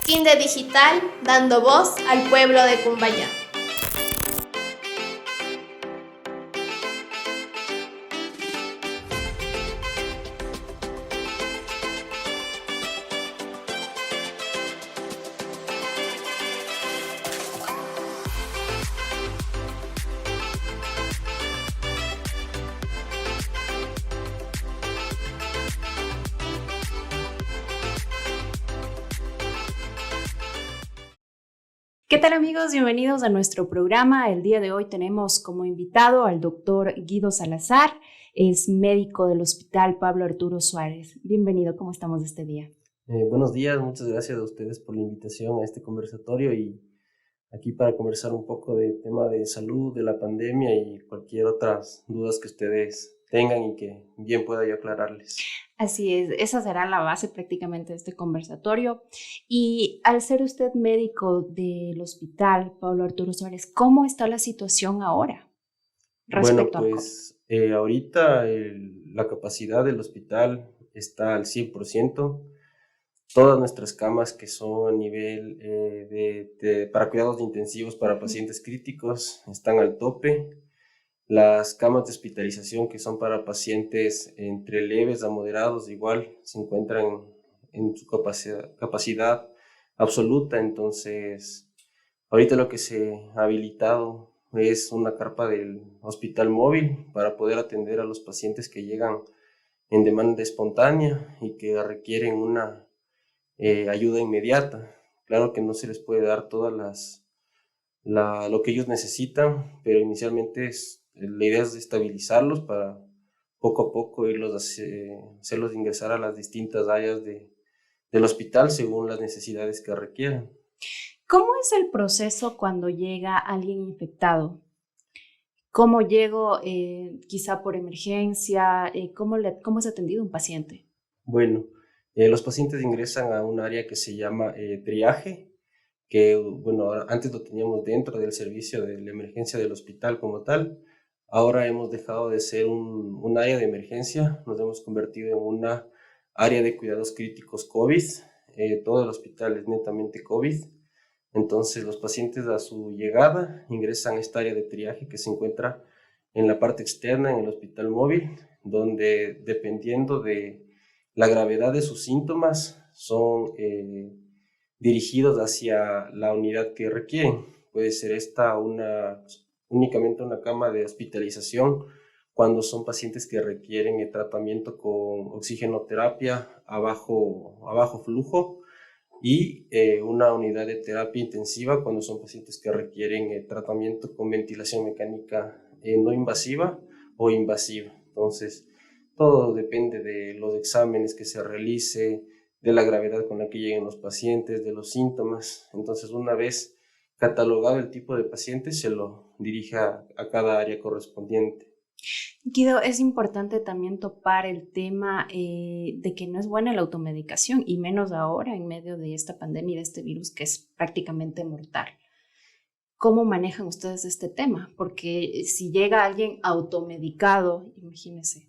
Finde Digital, dando voz al pueblo de Cumbayá. ¿Qué tal amigos? Bienvenidos a nuestro programa. El día de hoy tenemos como invitado al doctor Guido Salazar, es médico del Hospital Pablo Arturo Suárez. Bienvenido, ¿cómo estamos este día? Buenos días, muchas gracias a ustedes por la invitación a este conversatorio y aquí para conversar un poco del tema de salud, de la pandemia y cualquier otras dudas que ustedes tengan y que bien pueda yo aclararles. Así es, esa será la base prácticamente de este conversatorio. Y al ser usted médico del Hospital Pablo Arturo Suárez, ¿cómo está la situación ahora respecto al COVID? Ahorita la capacidad del hospital está al 100%. Todas nuestras camas que son a nivel para cuidados intensivos para pacientes críticos están al tope. Las camas de hospitalización que son para pacientes entre leves a moderados igual se encuentran en su capacidad absoluta. Entonces, ahorita lo que se ha habilitado es una carpa del hospital móvil para poder atender a los pacientes que llegan en demanda espontánea y que requieren una ayuda inmediata. Claro que no se les puede dar todas lo que ellos necesitan, pero inicialmente la idea es estabilizarlos para poco a poco hacerlos ingresar a las distintas áreas del hospital según las necesidades que requieran. ¿Cómo es el proceso cuando llega alguien infectado? ¿Cómo llego quizá por emergencia? ¿Cómo es atendido un paciente? Bueno, los pacientes ingresan a un área que se llama triaje, que bueno, antes lo teníamos dentro del servicio de la emergencia del hospital como tal. Ahora hemos dejado de ser un área de emergencia, nos hemos convertido en una área de cuidados críticos COVID. Todo el hospital es netamente COVID. Entonces los pacientes a su llegada ingresan a esta área de triaje que se encuentra en la parte externa en el hospital móvil, donde dependiendo de la gravedad de sus síntomas son dirigidos hacia la unidad que requieren. Puede ser esta únicamente una cama de hospitalización cuando son pacientes que requieren el tratamiento con oxigenoterapia a bajo flujo y una unidad de terapia intensiva cuando son pacientes que requieren tratamiento con ventilación mecánica no invasiva o invasiva. Entonces, todo depende de los exámenes que se realice, de la gravedad con la que lleguen los pacientes, de los síntomas. Entonces, una vez catalogado el tipo de paciente, se lo dirige a cada área correspondiente. Guido, es importante también topar el tema de que no es buena la automedicación y menos ahora en medio de esta pandemia y de este virus que es prácticamente mortal. ¿Cómo manejan ustedes este tema? Porque si llega alguien automedicado, imagínense.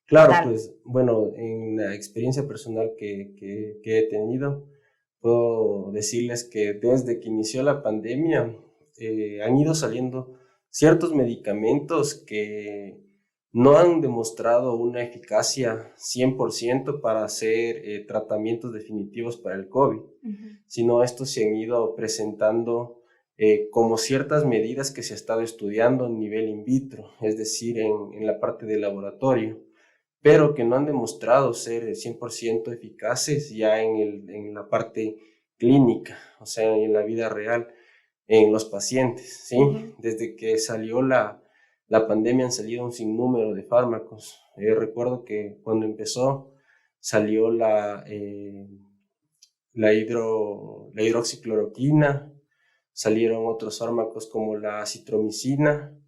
Claro, pues bueno, en la experiencia personal que he tenido, puedo decirles que desde que inició la pandemia han ido saliendo ciertos medicamentos que no han demostrado una eficacia 100% para hacer tratamientos definitivos para el COVID, sino estos se han ido presentando como ciertas medidas que se ha estado estudiando a nivel in vitro, es decir, en la parte de laboratorio, pero que no han demostrado ser 100% eficaces ya en la parte clínica, o sea, en la vida real, en los pacientes, ¿sí? Desde que salió la pandemia han salido un sinnúmero de fármacos. Recuerdo que cuando empezó salió la hidroxicloroquina, salieron otros fármacos como la citromicina,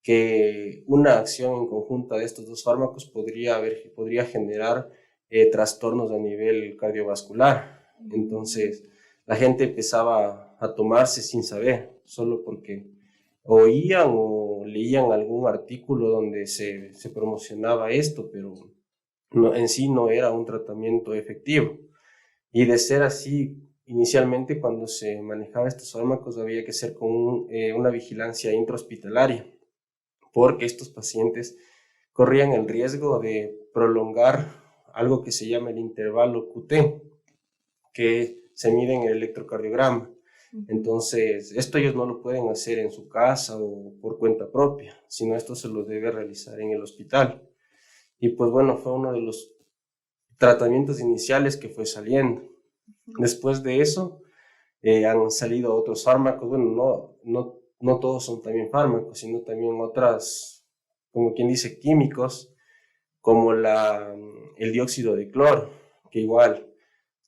que una acción en conjunta de estos dos fármacos podría generar trastornos a nivel cardiovascular. Entonces, la gente empezaba a tomarse sin saber, solo porque oían o leían algún artículo donde se promocionaba esto, pero en sí no era un tratamiento efectivo. Y de ser así, inicialmente cuando se manejaba estos fármacos había que hacer con una vigilancia intrahospitalaria, porque estos pacientes corrían el riesgo de prolongar algo que se llama el intervalo QT, que se mide en el electrocardiograma. Entonces, esto ellos no lo pueden hacer en su casa o por cuenta propia, sino esto se lo debe realizar en el hospital. Y pues bueno, fue uno de los tratamientos iniciales que fue saliendo. Después de eso, han salido otros fármacos. Bueno, no todos son también fármacos, sino también otras, como quien dice, químicos, como el dióxido de cloro, que igual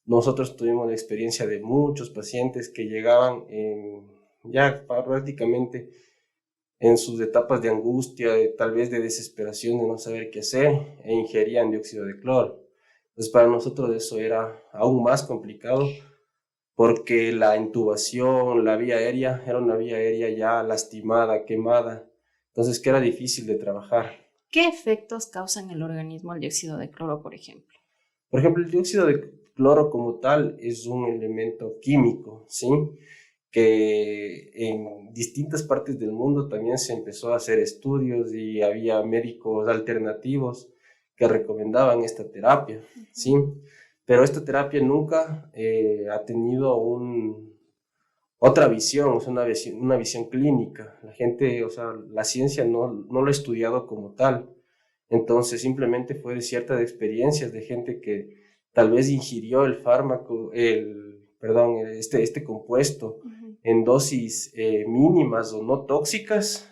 nosotros tuvimos la experiencia de muchos pacientes que llegaban ya prácticamente en sus etapas de angustia, tal vez de desesperación, de no saber qué hacer, e ingerían dióxido de cloro. Entonces para nosotros eso era aún más complicado porque la intubación, la vía aérea, era una vía aérea ya lastimada, quemada, entonces que era difícil de trabajar. ¿Qué efectos causa en el organismo el dióxido de cloro, por ejemplo? Por ejemplo, el dióxido de cloro como tal es un elemento químico, ¿sí? Que en distintas partes del mundo también se empezó a hacer estudios y había médicos alternativos que recomendaban esta terapia, ¿sí? Pero esta terapia nunca ha tenido otra visión, o sea, una visión clínica. La gente, o sea, la ciencia no lo ha estudiado como tal. Entonces simplemente fue de ciertas experiencias de gente que tal vez ingirió el fármaco, este compuesto en dosis mínimas o no tóxicas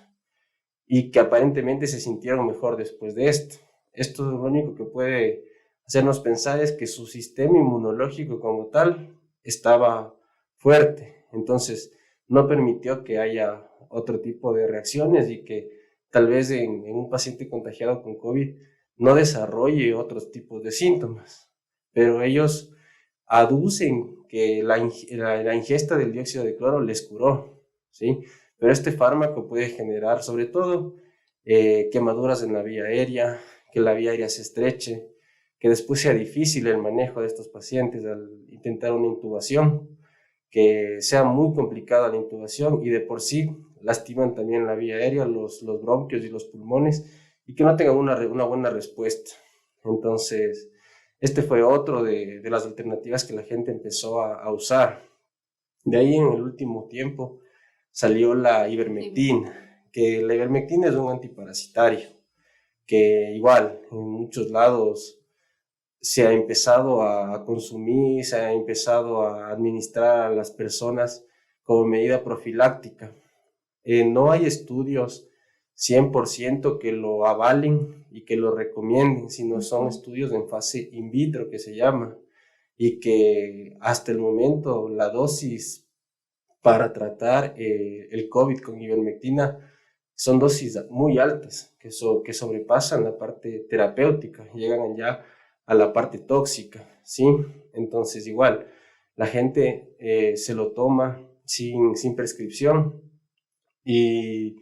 y que aparentemente se sintieron mejor después de esto. Esto lo único que puede hacernos pensar es que su sistema inmunológico como tal estaba fuerte, entonces no permitió que haya otro tipo de reacciones y que tal vez en un paciente contagiado con COVID no desarrolle otros tipos de síntomas, pero ellos aducen que la ingesta del dióxido de cloro les curó, ¿sí? Pero este fármaco puede generar sobre todo quemaduras en la vía aérea, que la vía aérea se estreche, que después sea difícil el manejo de estos pacientes al intentar una intubación, que sea muy complicada la intubación y de por sí lastiman también la vía aérea, los bronquios y los pulmones y que no tengan una buena respuesta. Entonces, este fue otro de las alternativas que la gente empezó a usar. De ahí en el último tiempo salió la ivermectina, que la ivermectina es un antiparasitario, que igual en muchos lados se ha empezado a consumir, se ha empezado a administrar a las personas como medida profiláctica. No hay estudios 100% que lo avalen y que lo recomienden, sino son estudios en fase in vitro que se llama, y que hasta el momento la dosis para tratar el COVID con ivermectina son dosis muy altas, que sobrepasan la parte terapéutica, llegan ya a la parte tóxica, ¿sí? Entonces igual, la gente se lo toma sin prescripción y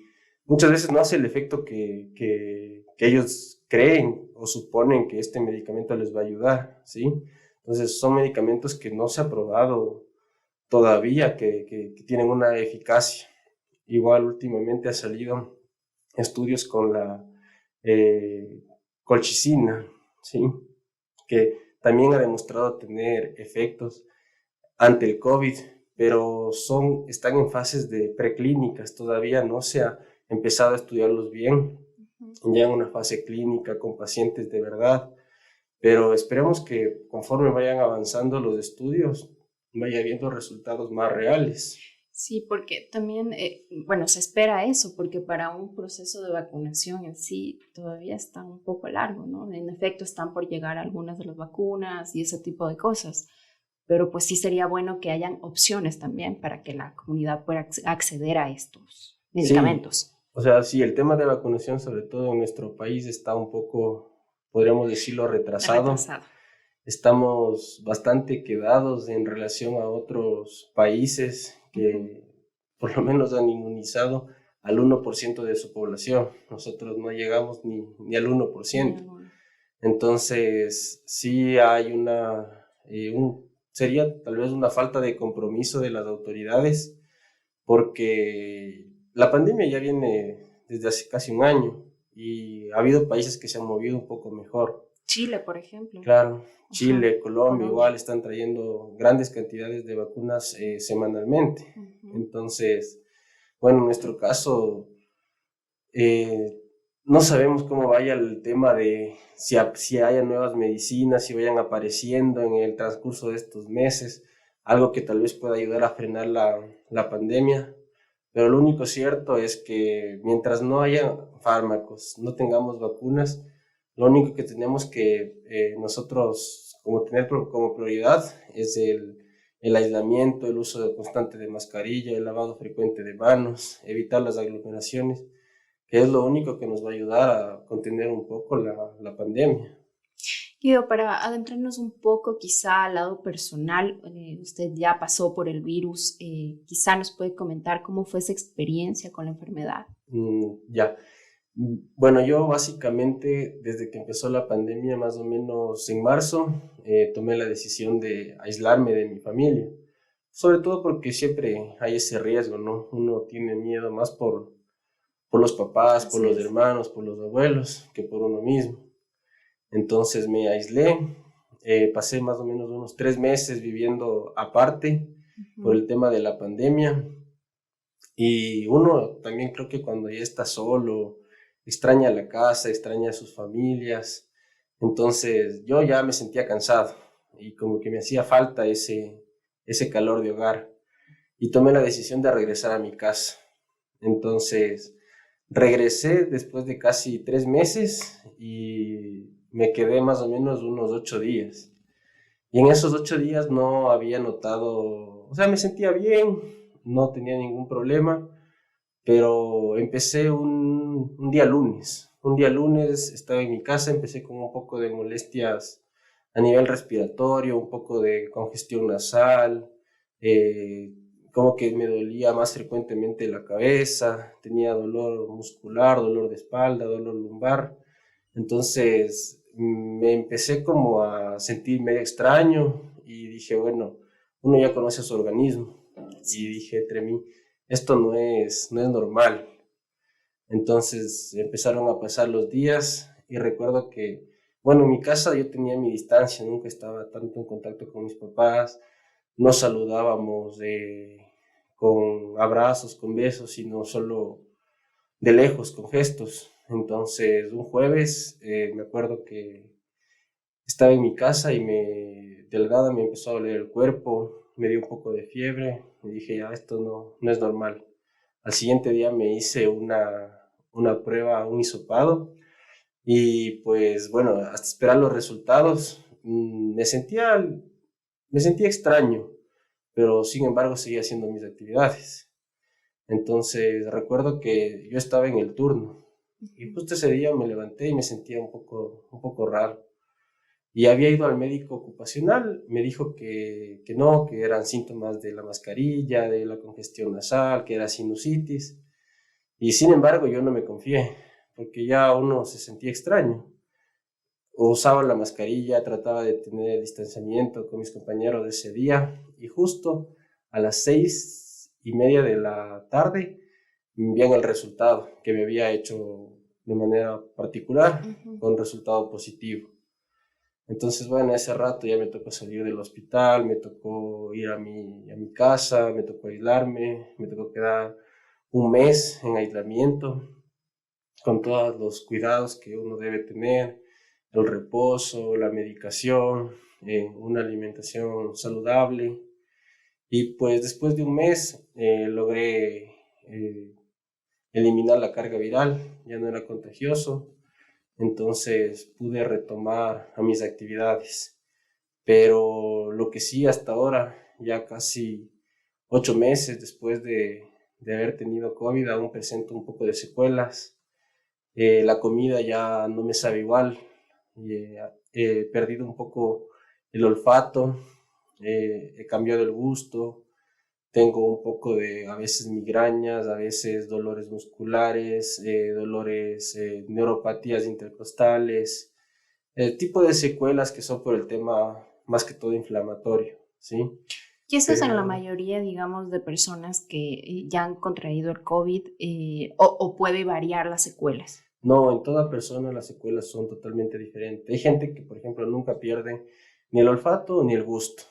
muchas veces no hace el efecto que ellos creen o suponen que este medicamento les va a ayudar, ¿sí? Entonces son medicamentos que no se ha probado todavía que tienen una eficacia. Igual últimamente ha salido estudios con la colchicina, ¿sí? Que también ha demostrado tener efectos ante el COVID, pero están en fases de preclínicas, todavía no se ha empezado a estudiarlos bien, ya en una fase clínica con pacientes de verdad, pero esperemos que conforme vayan avanzando los estudios, vaya habiendo resultados más reales. Sí, porque también, bueno, se espera eso, porque para un proceso de vacunación en sí todavía está un poco largo, ¿no? En efecto, están por llegar algunas de las vacunas y ese tipo de cosas, pero pues sí sería bueno que hayan opciones también para que la comunidad pueda acceder a estos medicamentos. Sí, o sea, sí, el tema de vacunación, sobre todo en nuestro país, está un poco, podríamos decirlo, retrasado. Estamos bastante quedados en relación a otros países que por lo menos han inmunizado al 1% de su población. Nosotros no llegamos ni al 1%. Entonces, sí hay sería tal vez una falta de compromiso de las autoridades, porque la pandemia ya viene desde hace casi un año y ha habido países que se han movido un poco mejor. Chile, por ejemplo. Claro, Chile, Ajá. Colombia igual están trayendo grandes cantidades de vacunas semanalmente. Entonces, bueno, en nuestro caso, no sabemos cómo vaya el tema de si haya nuevas medicinas, si vayan apareciendo en el transcurso de estos meses, algo que tal vez pueda ayudar a frenar la pandemia. Pero lo único cierto es que mientras no haya fármacos, no tengamos vacunas, lo único que tenemos que nosotros como tener como prioridad es el aislamiento, el uso constante de mascarilla, el lavado frecuente de manos, evitar las aglomeraciones, que es lo único que nos va a ayudar a contener un poco la pandemia. Guido, para adentrarnos un poco quizá al lado personal, usted ya pasó por el virus, quizá nos puede comentar cómo fue esa experiencia con la enfermedad. Ya. Bueno, yo básicamente desde que empezó la pandemia, más o menos en marzo, tomé la decisión de aislarme de mi familia, sobre todo porque siempre hay ese riesgo, ¿no? Uno tiene miedo más por los papás, por los hermanos, por los abuelos, que por uno mismo. Entonces me aislé, pasé más o menos unos 3 meses viviendo aparte por el tema de la pandemia. Y uno también creo que cuando ya está solo, extraña la casa, extraña a sus familias. Entonces yo ya me sentía cansado y como que me hacía falta ese calor de hogar. Y tomé la decisión de regresar a mi casa. Entonces regresé después de casi 3 meses y me quedé más o menos unos 8 días. Y en esos 8 días no había notado, o sea, me sentía bien, no tenía ningún problema, pero empecé un día lunes. Un día lunes estaba en mi casa, empecé con un poco de molestias a nivel respiratorio, un poco de congestión nasal, como que me dolía más frecuentemente la cabeza, tenía dolor muscular, dolor de espalda, dolor lumbar. Entonces me empecé como a sentir medio extraño y dije, bueno, uno ya conoce a su organismo y dije entre mí, esto no es normal. Entonces empezaron a pasar los días y recuerdo que, bueno, en mi casa yo tenía mi distancia, nunca estaba tanto en contacto con mis papás, no saludábamos con abrazos, con besos, sino solo de lejos, con gestos. Entonces, un jueves me acuerdo que estaba en mi casa y de la nada me empezó a doler el cuerpo, me dio un poco de fiebre y dije, ya, esto no es normal. Al siguiente día me hice una prueba, un hisopado y pues bueno, hasta esperar los resultados me sentía extraño, pero sin embargo seguía haciendo mis actividades. Entonces recuerdo que yo estaba en el turno y justo ese día me levanté y me sentía un poco raro. Y había ido al médico ocupacional, me dijo que no, que eran síntomas de la mascarilla, de la congestión nasal, que era sinusitis. Y sin embargo yo no me confié, porque ya uno se sentía extraño. Usaba la mascarilla, trataba de tener distanciamiento con mis compañeros de ese día y justo a las 6:30 de la tarde me envían el resultado que me había hecho de manera particular con resultado positivo. Entonces, bueno, ese rato ya me tocó salir del hospital, me tocó ir a mi casa, me tocó aislarme, me tocó quedar un mes en aislamiento con todos los cuidados que uno debe tener, el reposo, la medicación, una alimentación saludable. Y pues después de un mes logré eliminar la carga viral, ya no era contagioso, entonces pude retomar a mis actividades. Pero lo que sí hasta ahora, ya casi 8 meses después de haber tenido COVID, aún presento un poco de secuelas. La comida ya no me sabe igual, he perdido un poco el olfato, he cambiado el gusto, tengo un poco de a veces migrañas, a veces dolores musculares, dolores, neuropatías intercostales, tipo de secuelas que son por el tema más que todo inflamatorio. ¿sí? Y eso es en la Pero mayoría, digamos, de personas que ya han contraído el COVID o puede variar las secuelas. no, en toda persona las secuelas son totalmente diferentes. Hay gente que, por ejemplo, nunca pierde ni el olfato ni el gusto.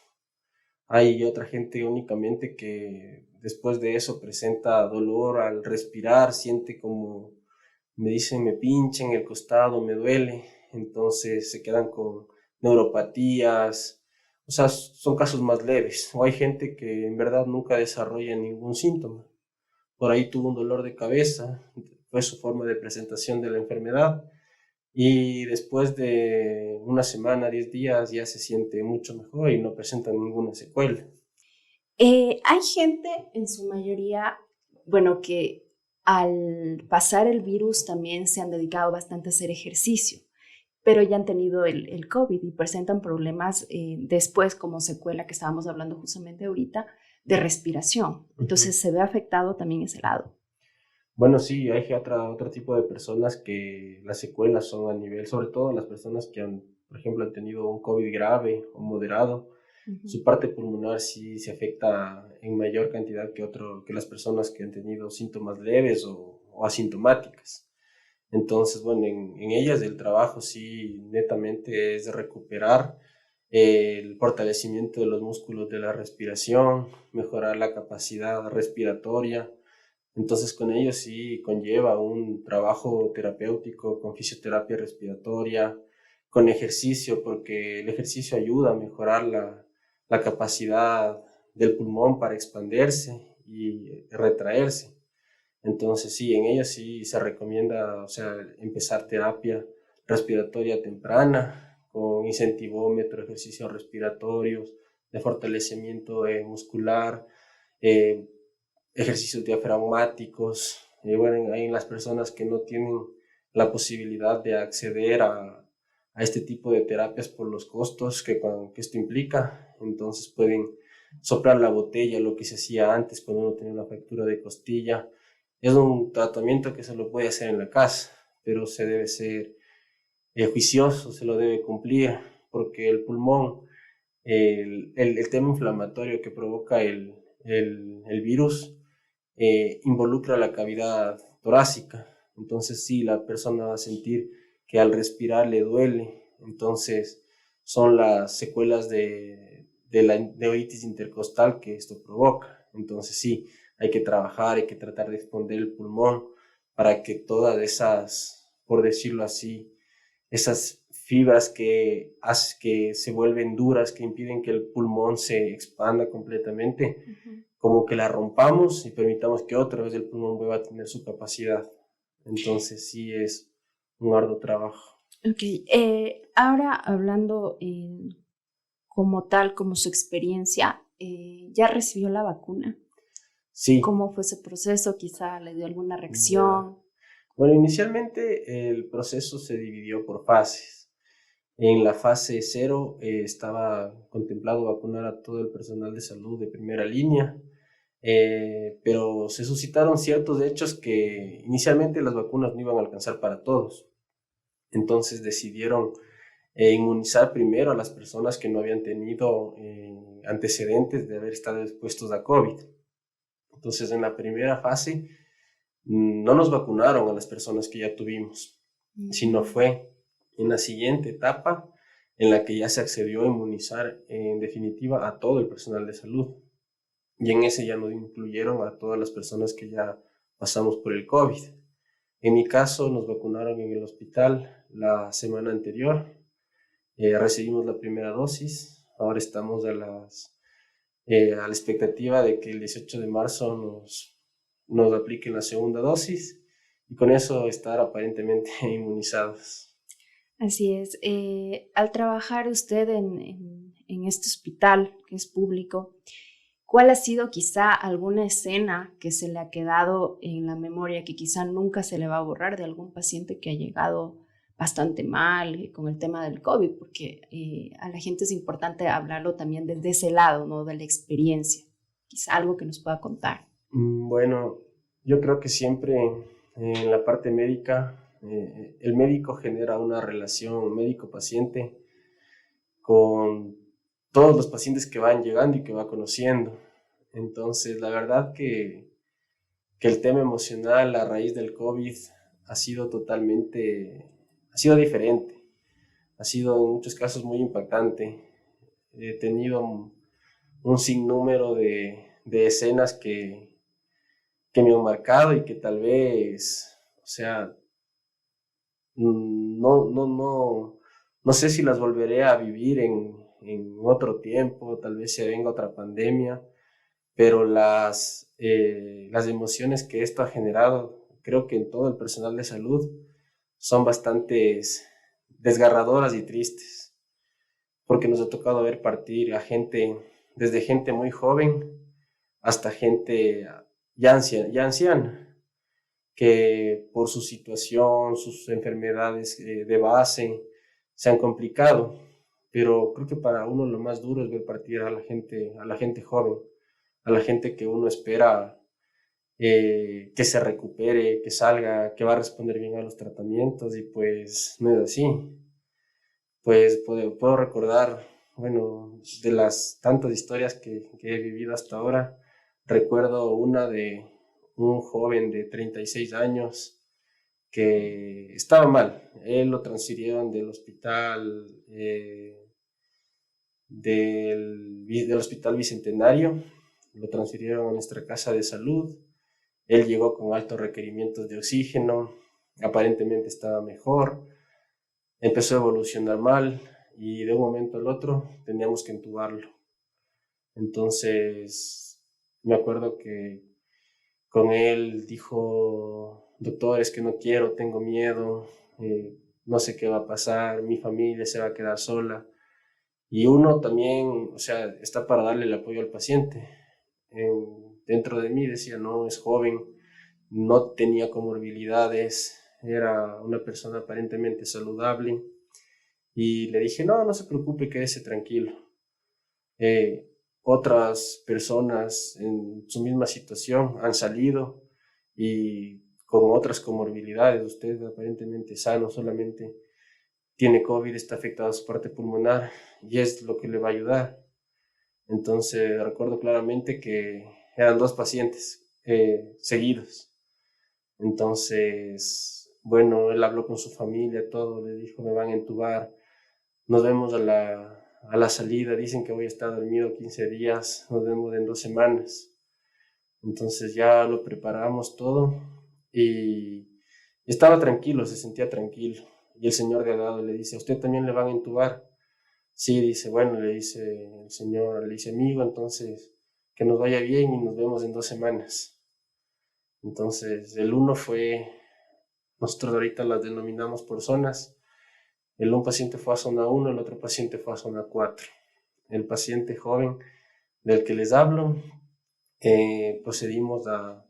Hay otra gente únicamente que después de eso presenta dolor al respirar, siente como, me dicen, me pincha en el costado, me duele, entonces se quedan con neuropatías, o sea, son casos más leves. O hay gente que en verdad nunca desarrolla ningún síntoma. Por ahí tuvo un dolor de cabeza, fue su forma de presentación de la enfermedad, y después de una semana, 10 días, ya se siente mucho mejor y no presenta ninguna secuela. Hay gente, en su mayoría, bueno, que al pasar el virus también se han dedicado bastante a hacer ejercicio, pero ya han tenido el COVID y presentan problemas después como secuela que estábamos hablando justamente ahorita de respiración. Ujú. Entonces se ve afectado también ese lado. Bueno, sí, hay otro tipo de personas que las secuelas son a nivel, sobre todo las personas que han, por ejemplo, han tenido un COVID grave o moderado, Ujú. su parte pulmonar sí se afecta en mayor cantidad que las personas que han tenido síntomas leves o asintomáticas. Entonces, bueno, en ellas el trabajo sí netamente es de recuperar el fortalecimiento de los músculos de la respiración, mejorar la capacidad respiratoria. Entonces, con ellos sí conlleva un trabajo terapéutico con fisioterapia respiratoria, con ejercicio, porque el ejercicio ayuda a mejorar la capacidad del pulmón para expandirse y retraerse. Entonces, sí, en ellos sí se recomienda, o sea, empezar terapia respiratoria temprana con incentivómetro, ejercicios respiratorios, de fortalecimiento muscular, eh, ejercicios diafragmáticos. Bueno, hay en las personas que no tienen la posibilidad de acceder a este tipo de terapias por los costos que esto implica, entonces pueden soplar la botella, lo que se hacía antes cuando uno tenía una fractura de costilla. Es un tratamiento que se lo puede hacer en la casa, pero se debe ser juicioso, se lo debe cumplir, porque el pulmón, el tema inflamatorio que provoca el virus, involucra la cavidad torácica. Entonces sí, la persona va a sentir que al respirar le duele. Entonces son las secuelas de la neuritis intercostal que esto provoca. Entonces sí, hay que trabajar, hay que tratar de expandir el pulmón para que todas esas, por decirlo así, esas fibras que se vuelven duras, que impiden que el pulmón se expanda completamente, Ujú. como que la rompamos y permitamos que otra vez el pulmón vuelva a tener su capacidad. Entonces sí es un arduo trabajo. Ok, ahora hablando como tal, como su experiencia, ¿ya recibió la vacuna? Sí, ¿Cómo fue ese proceso? Quizá le dio alguna ya. reacción. Bueno, inicialmente el proceso se dividió por fases. En la fase cero estaba contemplado vacunar a todo el personal de salud de primera línea, pero se suscitaron ciertos hechos que inicialmente las vacunas no iban a alcanzar para todos. Entonces decidieron inmunizar primero a las personas que no habían tenido antecedentes de haber estado expuestos a COVID. Entonces en la primera fase no nos vacunaron a las personas que ya tuvimos, sino Ujú. fue en la siguiente etapa en la que ya se accedió a inmunizar en definitiva a todo el personal de salud. Y en ese ya nos incluyeron a todas las personas que ya pasamos por el COVID. En mi caso nos vacunaron en el hospital la semana anterior, recibimos la primera dosis, ahora estamos a la expectativa de que el 18 de marzo nos apliquen la segunda dosis y con eso estar aparentemente inmunizados. Así es. Al trabajar usted en este hospital que es público, ¿cuál ha sido quizá alguna escena que se le ha quedado en la memoria que quizá nunca se le va a borrar de algún paciente que ha llegado bastante mal con el tema del COVID? Porque a la gente es importante hablarlo también desde ese lado, ¿no? De la experiencia. Quizá algo que nos pueda contar. Bueno, yo creo que siempre en la parte médica, el médico genera una relación médico-paciente con todos los pacientes que van llegando y que va conociendo. Entonces, la verdad que el tema emocional a raíz del COVID ha sido ha sido diferente, ha sido en muchos casos muy impactante. He tenido un sinnúmero de escenas que me han marcado y que tal vez, o sea, no sé si las volveré a vivir en otro tiempo, tal vez se venga otra pandemia, pero las emociones que esto ha generado, creo que en todo el personal de salud, son bastante desgarradoras y tristes, porque nos ha tocado ver partir a gente, desde gente muy joven hasta gente ya anciana, que por su situación, sus enfermedades de base, se han complicado. Pero creo que para uno lo más duro es ver partir a la gente joven, a la gente que uno espera que se recupere, que salga, que va a responder bien a los tratamientos y pues no es así. Pues puedo recordar, bueno, de las tantas historias que he vivido hasta ahora, recuerdo una de un joven de 36 años que estaba mal. Él lo transfirieron del hospital, del Hospital Bicentenario, lo transfirieron a nuestra casa de salud. Él llegó con altos requerimientos de oxígeno, aparentemente estaba mejor, empezó a evolucionar mal y de un momento al otro teníamos que entubarlo. Entonces, me acuerdo que con él dijo: doctor, es que no quiero, tengo miedo, no sé qué va a pasar, mi familia se va a quedar sola. Y uno también, o sea, está para darle el apoyo al paciente. Dentro de mí decía: no, es joven, no tenía comorbilidades, era una persona aparentemente saludable. Y le dije: no, no se preocupe, quédese tranquilo. Otras personas en su misma situación han salido y con otras comorbilidades. Usted aparentemente sano, solamente tiene COVID, está afectado a su parte pulmonar y es lo que le va a ayudar. Entonces recuerdo claramente que eran 2 pacientes seguidos. Entonces, bueno, él habló con su familia, todo, le dijo: me van a entubar, nos vemos a la salida, dicen que voy a estar dormido 15 días, nos vemos en 2 semanas. Entonces ya lo preparamos todo y estaba tranquilo, se sentía tranquilo. Y el señor de al lado le dice: ¿a usted también le van a entubar? Sí, dice. Bueno, le dice el señor, le dice: amigo, entonces que nos vaya bien y nos vemos en 2 semanas. Entonces el uno fue, nosotros ahorita las denominamos por zonas. Un paciente fue a zona 1, el otro paciente fue a zona 4. El paciente joven del que les hablo, procedimos a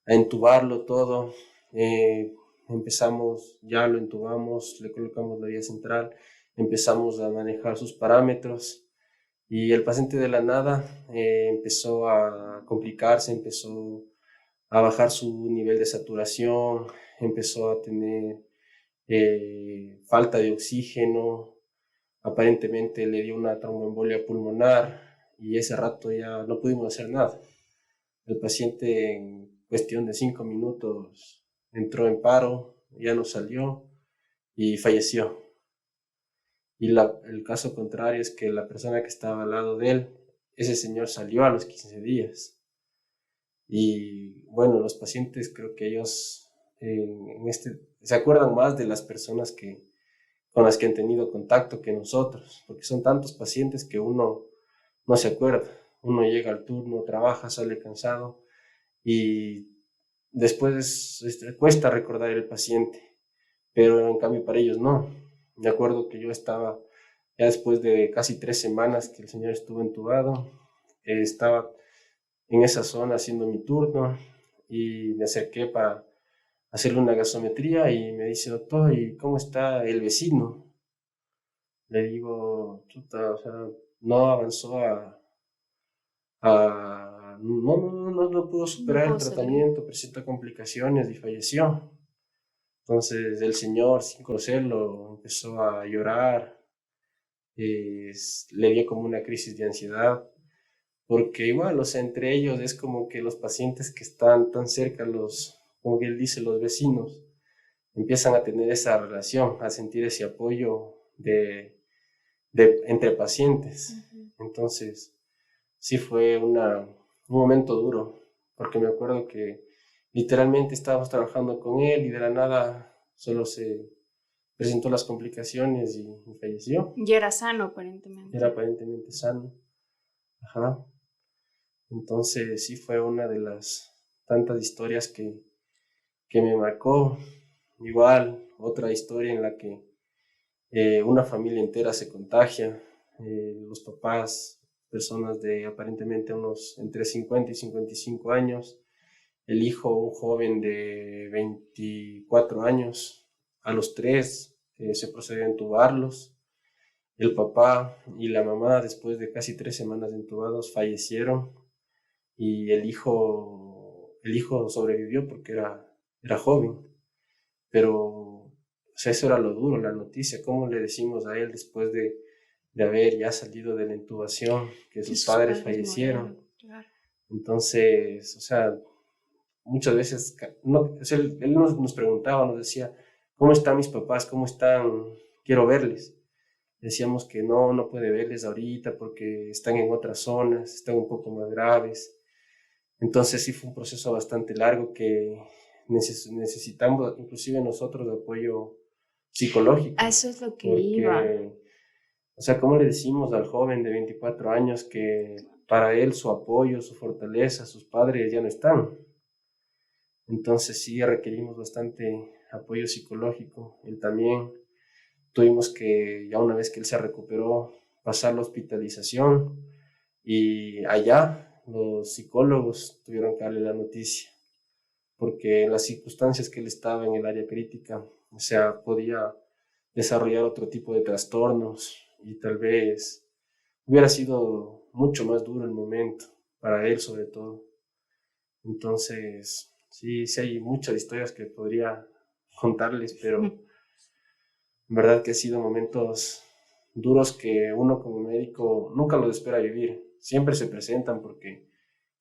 entubarlo todo. Empezamos, ya lo entubamos, le colocamos la vía central, empezamos a manejar sus parámetros y el paciente de la nada empezó a complicarse, empezó a bajar su nivel de saturación, empezó a tener falta de oxígeno, aparentemente le dio una tromboembolia pulmonar y ese rato ya no pudimos hacer nada. El paciente en cuestión de 5 minutos entró en paro, ya no salió y falleció. Y el caso contrario es que la persona que estaba al lado de él, ese señor salió a los 15 días. Y bueno, los pacientes creo que ellos se acuerdan más de las personas con las que han tenido contacto que nosotros, porque son tantos pacientes que uno no se acuerda. Uno llega al turno, trabaja, sale cansado y después cuesta recordar el paciente, pero en cambio para ellos no. Me acuerdo que yo estaba, ya después de casi 3 semanas que el señor estuvo entubado, estaba en esa zona haciendo mi turno y me acerqué para hacerle una gasometría y me dice: doctor, ¿y cómo está el vecino? Le digo: chuta, o sea, no avanzó no pudo No superar el puedo salir. tratamiento, presenta complicaciones y falleció. Entonces el señor, sin conocerlo, empezó a llorar le dio como una crisis de ansiedad, porque igual, o sea, entre ellos es como que los pacientes que están tan cerca, como él dice, los vecinos, empiezan a tener esa relación, a sentir ese apoyo entre pacientes. Entonces, sí fue un momento duro, porque me acuerdo que literalmente estábamos trabajando con él y de la nada solo se presentó las complicaciones y falleció. Y era sano aparentemente. Era aparentemente sano. Ajá. Entonces sí fue una de las tantas historias que me marcó. Igual, otra historia en la que una familia entera se contagia. Los papás, personas de aparentemente unos entre 50 y 55 años. El hijo, un joven de 24 años. A los 3 se procedió a entubarlos. El papá y la mamá, después de casi 3 semanas de entubados, fallecieron. Y el hijo sobrevivió porque era joven. Pero, o sea, eso era lo duro, la noticia. ¿Cómo le decimos a él después de haber ya salido de la intubación que sus padres fallecieron? Murieron, claro. Entonces, o sea, muchas veces no, o sea, él nos preguntaba, nos decía, ¿cómo están mis papás? ¿Cómo están? Quiero verles. Decíamos que no puede verles ahorita porque están en otras zonas, están un poco más graves. Entonces sí fue un proceso bastante largo que necesitamos, inclusive nosotros, de apoyo psicológico. Eso es lo que porque, iba. O sea, ¿cómo le decimos al joven de 24 años que para él su apoyo, su fortaleza, sus padres ya no están? Entonces sí requerimos bastante apoyo psicológico. Él también tuvimos que, ya una vez que él se recuperó, pasar la hospitalización y allá los psicólogos tuvieron que darle la noticia porque en las circunstancias que él estaba en el área crítica, o sea, podía desarrollar otro tipo de trastornos y tal vez hubiera sido mucho más duro el momento, para él sobre todo. Entonces, sí hay muchas historias que podría contarles, pero en verdad que han sido momentos duros que uno como médico nunca los espera vivir. Siempre se presentan porque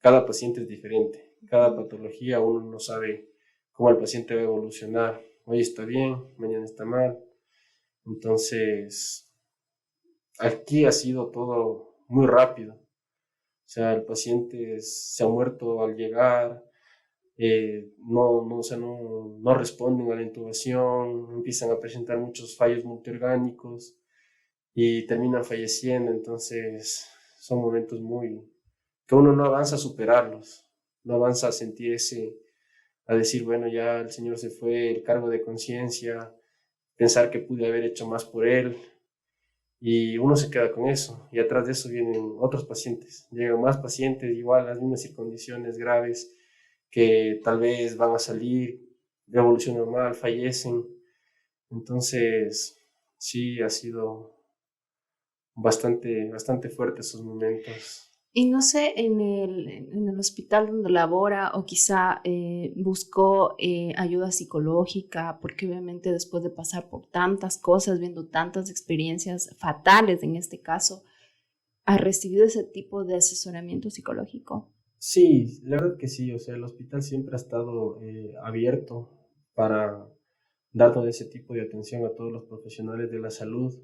cada paciente es diferente. Cada patología uno no sabe cómo el paciente va a evolucionar. Hoy está bien, mañana está mal. Entonces, aquí ha sido todo muy rápido. O sea, el paciente se ha muerto al llegar, no responden a la intubación, empiezan a presentar muchos fallos multiorgánicos y terminan falleciendo. Entonces, son momentos que uno no avanza a superarlos, no avanza a sentir a decir, bueno, ya el Señor se fue, el cargo de conciencia, pensar que pude haber hecho más por Él, y uno se queda con eso, y atrás de eso vienen otros pacientes, llegan más pacientes, igual las mismas condiciones graves, que tal vez van a salir de evolución normal, fallecen. Entonces, sí, ha sido bastante fuerte esos momentos. Y no sé, en el hospital donde labora o quizá buscó ayuda psicológica, porque obviamente después de pasar por tantas cosas, viendo tantas experiencias fatales en este caso, ¿ha recibido ese tipo de asesoramiento psicológico? Sí, la verdad que sí, o sea, el hospital siempre ha estado abierto para dar todo ese tipo de atención a todos los profesionales de la salud.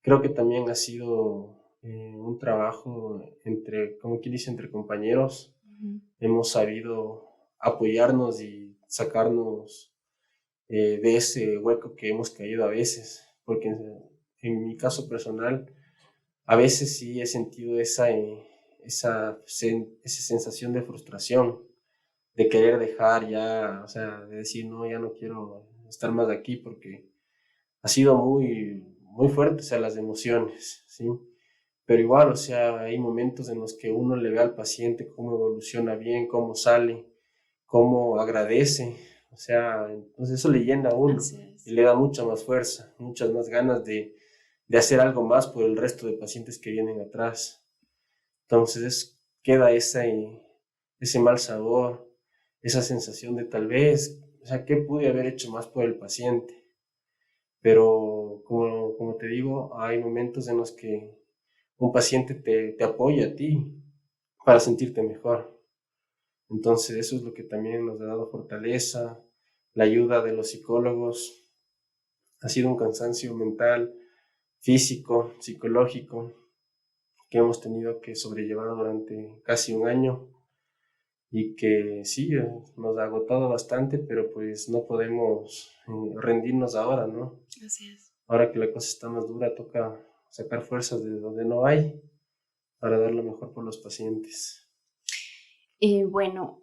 Creo que también ha sido un trabajo como quien dice, entre compañeros. Hemos sabido apoyarnos y sacarnos de ese hueco que hemos caído a veces, porque en mi caso personal, a veces sí he sentido esa sensación de frustración, de querer dejar ya, o sea, de decir, no, ya no quiero estar más aquí porque ha sido muy fuerte, o sea, las emociones, ¿sí? Pero igual, o sea, hay momentos en los que uno le ve al paciente cómo evoluciona bien, cómo sale, cómo agradece, o sea, entonces eso le llena a uno y le da mucha más fuerza, muchas más ganas de hacer algo más por el resto de pacientes que vienen atrás. Entonces queda ese mal sabor, esa sensación de tal vez, o sea, ¿qué pude haber hecho más por el paciente? pero como te digo, hay momentos en los que un paciente te apoya a ti para sentirte mejor. Entonces eso es lo que también nos ha dado fortaleza, la ayuda de los psicólogos. Ha sido un cansancio mental, físico, psicológico, que hemos tenido que sobrellevar durante casi un año y que sí, nos ha agotado bastante, pero pues no podemos rendirnos ahora, ¿no? Así es. Ahora que la cosa está más dura, toca sacar fuerzas de donde no hay para dar lo mejor por los pacientes. Bueno,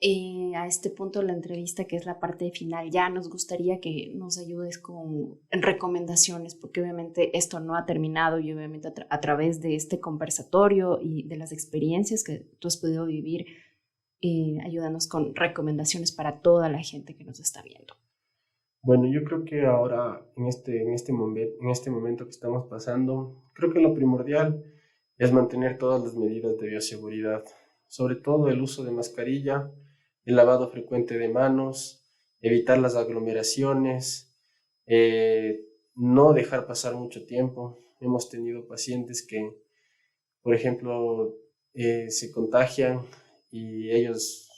a este punto de la entrevista, que es la parte final, ya nos gustaría que nos ayudes con recomendaciones, porque obviamente esto no ha terminado y obviamente a través de este conversatorio y de las experiencias que tú has podido vivir, ayúdanos con recomendaciones para toda la gente que nos está viendo. Bueno, yo creo que ahora, en este momento que estamos pasando, creo que lo primordial es mantener todas las medidas de bioseguridad, sobre todo el uso de mascarilla, el lavado frecuente de manos, evitar las aglomeraciones, no dejar pasar mucho tiempo. Hemos tenido pacientes que, por ejemplo, se contagian y ellos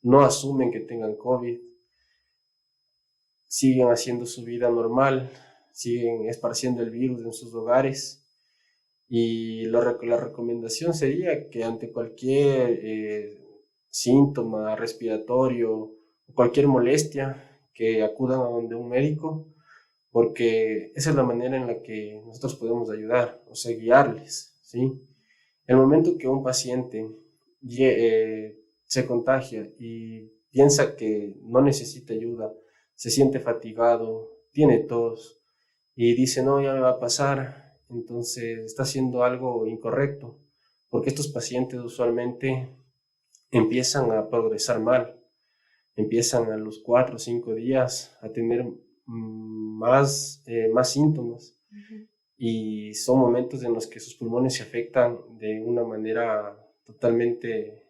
no asumen que tengan COVID, siguen haciendo su vida normal, siguen esparciendo el virus en sus hogares. Y la recomendación sería que ante cualquier síntoma respiratorio o cualquier molestia, que acudan a donde un médico, porque esa es la manera en la que nosotros podemos ayudar, o sea, guiarles, ¿sí? El momento que un paciente se contagia y piensa que no necesita ayuda, se siente fatigado, tiene tos y dice, no, ya me va a pasar, entonces está haciendo algo incorrecto, porque estos pacientes usualmente empiezan a progresar mal, empiezan a los 4 o 5 días a tener más síntomas. Uh-huh. Y son momentos en los que sus pulmones se afectan de una manera totalmente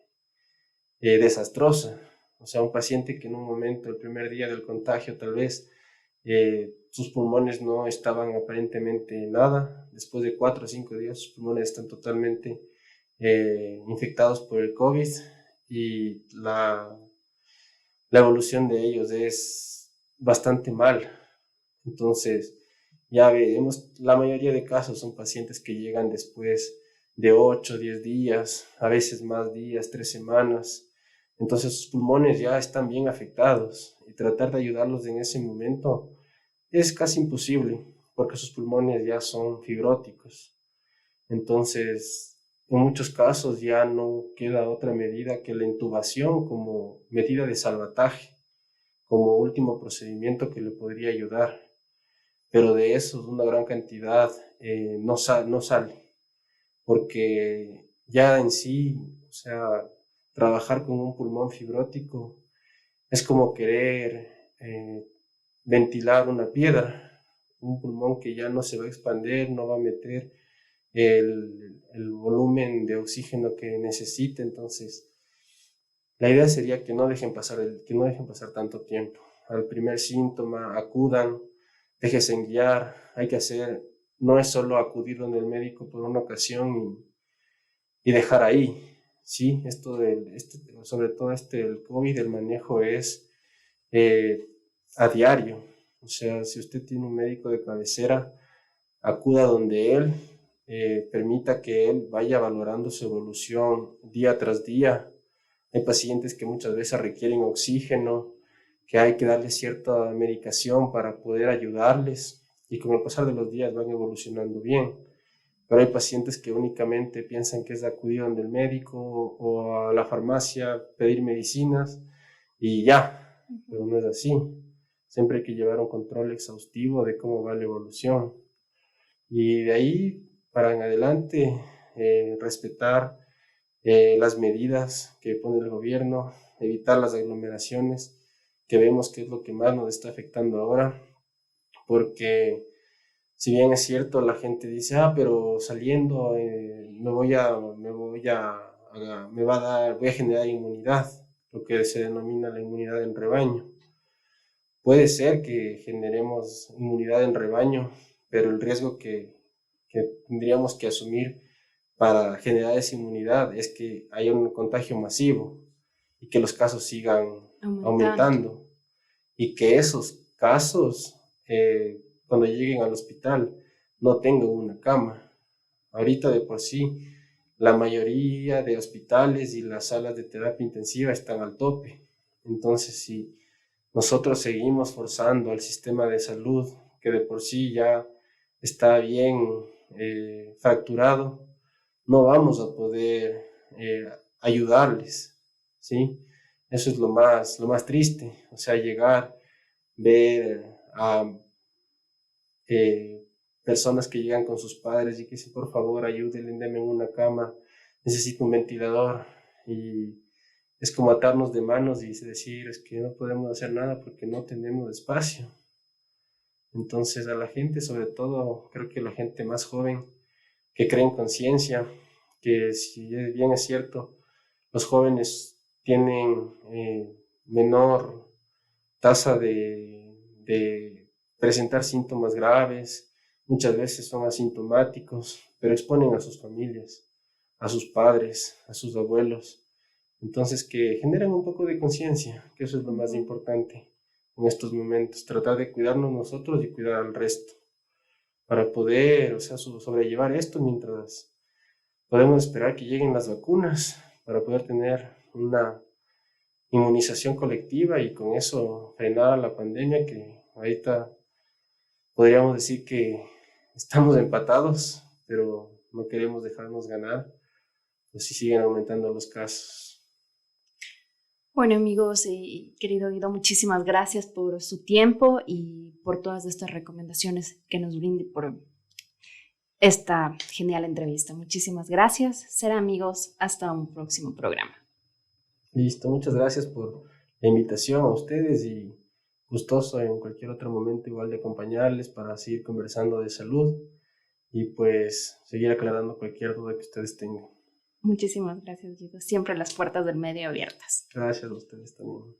desastrosa. O sea, un paciente que en un momento, el primer día del contagio tal vez, sus pulmones no estaban aparentemente nada. Después de 4 o 5 días sus pulmones están totalmente infectados por el COVID y la evolución de ellos es bastante mal. Entonces, ya vemos, la mayoría de casos son pacientes que llegan después de 8, 10 días, a veces más días, 3 semanas. Entonces sus pulmones ya están bien afectados y tratar de ayudarlos en ese momento es casi imposible porque sus pulmones ya son fibróticos. Entonces, en muchos casos ya no queda otra medida que la intubación como medida de salvataje, como último procedimiento que le podría ayudar. Pero de eso una gran cantidad no sale, porque ya en sí, o sea, trabajar con un pulmón fibrótico es como querer ventilar una piedra, un pulmón que ya no se va a expandir, no va a meter el volumen de oxígeno que necesite. Entonces, la idea sería que no dejen pasar tanto tiempo. Al primer síntoma acudan, déjese guiar, hay que hacer, no es solo acudir donde el médico por una ocasión y dejar ahí, ¿sí? Sobre todo el COVID, el manejo es a diario. O sea, si usted tiene un médico de cabecera, acuda donde él, permita que él vaya valorando su evolución día tras día. Hay pacientes que muchas veces requieren oxígeno, que hay que darles cierta medicación para poder ayudarles y con el pasar de los días van evolucionando bien. Pero hay pacientes que únicamente piensan que es acudir donde el médico o a la farmacia, pedir medicinas y ya, pero no es así. Siempre hay que llevar un control exhaustivo de cómo va la evolución. Y de ahí para en adelante, respetar las medidas que pone el gobierno, evitar las aglomeraciones, que vemos que es lo que más nos está afectando ahora, porque si bien es cierto, la gente dice, pero saliendo voy a generar inmunidad, lo que se denomina la inmunidad en rebaño. puede ser que generemos inmunidad en rebaño, pero el riesgo que tendríamos que asumir para generar esa inmunidad es que haya un contagio masivo y que los casos sigan aumentando y que esos casos, cuando lleguen al hospital, no tengan una cama. Ahorita de por sí, la mayoría de hospitales y las salas de terapia intensiva están al tope. Entonces, si nosotros seguimos forzando al sistema de salud, que de por sí ya está bien fracturado, no vamos a poder ayudarles, ¿sí? Eso es lo más triste, o sea, llegar, ver a personas que llegan con sus padres y que dicen, por favor, ayúdenle, denme una cama, necesito un ventilador, y es como atarnos de manos y decir, es que no podemos hacer nada porque no tenemos espacio. Entonces a la gente, sobre todo, creo que la gente más joven, que cree en conciencia, que si bien es cierto, los jóvenes tienen menor tasa de presentar síntomas graves, muchas veces son asintomáticos, pero exponen a sus familias, a sus padres, a sus abuelos. Entonces, que generen un poco de conciencia, que eso es lo más importante en estos momentos, tratar de cuidarnos nosotros y cuidar al resto, para poder, o sea, sobrellevar esto mientras podemos esperar que lleguen las vacunas, para poder tener una inmunización colectiva y con eso frenar a la pandemia, que ahorita podríamos decir que estamos empatados, pero no queremos dejarnos ganar, pues si siguen aumentando los casos. Bueno, amigos y querido Guido, muchísimas gracias por su tiempo y por todas estas recomendaciones que nos brinde por esta genial entrevista. Muchísimas gracias. Será, amigos, hasta un próximo programa. Listo, muchas gracias por la invitación a ustedes y gustoso en cualquier otro momento igual de acompañarles para seguir conversando de salud y pues seguir aclarando cualquier duda que ustedes tengan. Muchísimas gracias, Guido. Siempre las puertas del medio abiertas. Gracias a ustedes también.